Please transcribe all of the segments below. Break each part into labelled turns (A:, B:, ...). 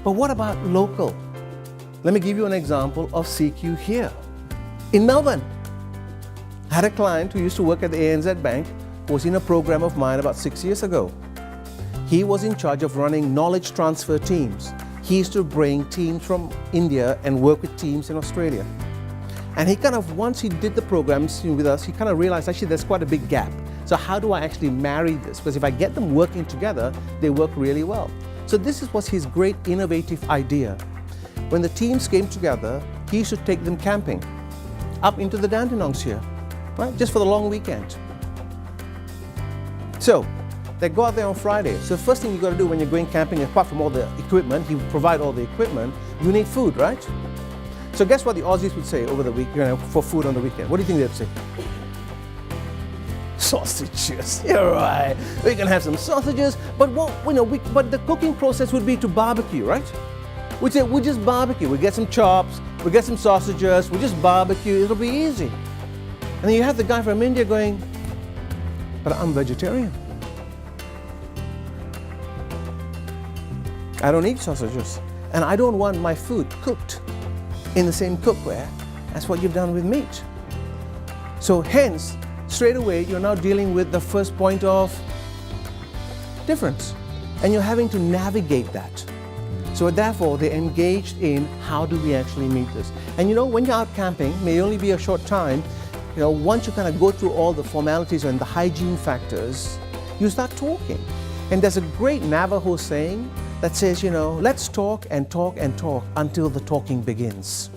A: But what about local? Let me give you an example of CQ here. In Melbourne, I had a client who used to work at the ANZ Bank, who was in a program of mine about 6 years ago. He was in charge of running knowledge transfer teams. He used to bring teams from India and work with teams in Australia. And he once he did the programs with us, he kind of realized actually there's quite a big gap. So how do I actually marry this? Because if I get them working together, they work really well. So this was his great innovative idea. When the teams came together, he used to take them camping up into the Dandenongs here, right? Just for the long weekend. So they go out there on Friday. So the first thing you got to do when you're going camping, apart from all the equipment, he would provide all the equipment, you need food, right? So guess what the Aussies would say over the week, for food on the weekend? What do you think they'd say? Sausages. You're right. We can have some sausages, but but the cooking process would be to barbecue, right? We'd say we just barbecue. We get some chops, we get some sausages, we just barbecue. It'll be easy. And then you have the guy from India going, but I'm vegetarian. I don't eat sausages, and I don't want my food cooked in the same cookware as what you've done with meat. So hence, straight away, you're now dealing with the first point of difference, and you're having to navigate that. So therefore, they're engaged in how do we actually meet this. And when you're out camping, may only be a short time, once you kind of go through all the formalities and the hygiene factors, you start talking. And there's a great Navajo saying that says, let's talk and talk and talk until the talking begins.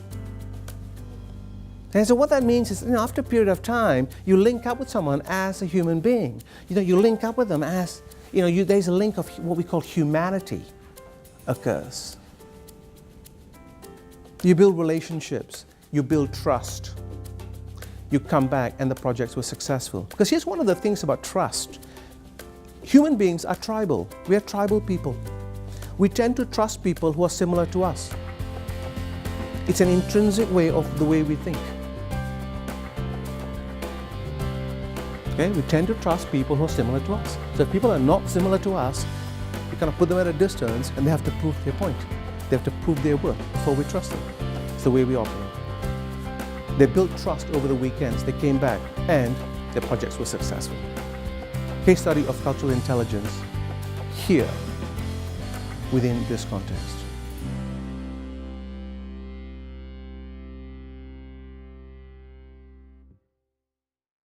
A: And so what that means is, after a period of time, you link up with someone as a human being. You link up with them as, there's a link of what we call humanity occurs. You build relationships, you build trust. You come back and the projects were successful. Because here's one of the things about trust. Human beings are tribal. We are tribal people. We tend to trust people who are similar to us. It's an intrinsic way of the way we think. Okay? We tend to trust people who are similar to us. So if people are not similar to us, we kind of put them at a distance and they have to prove their point. They have to prove their worth before we trust them. It's the way we operate. They built trust over the weekends. They came back and their projects were successful. Case study of cultural intelligence here within this context.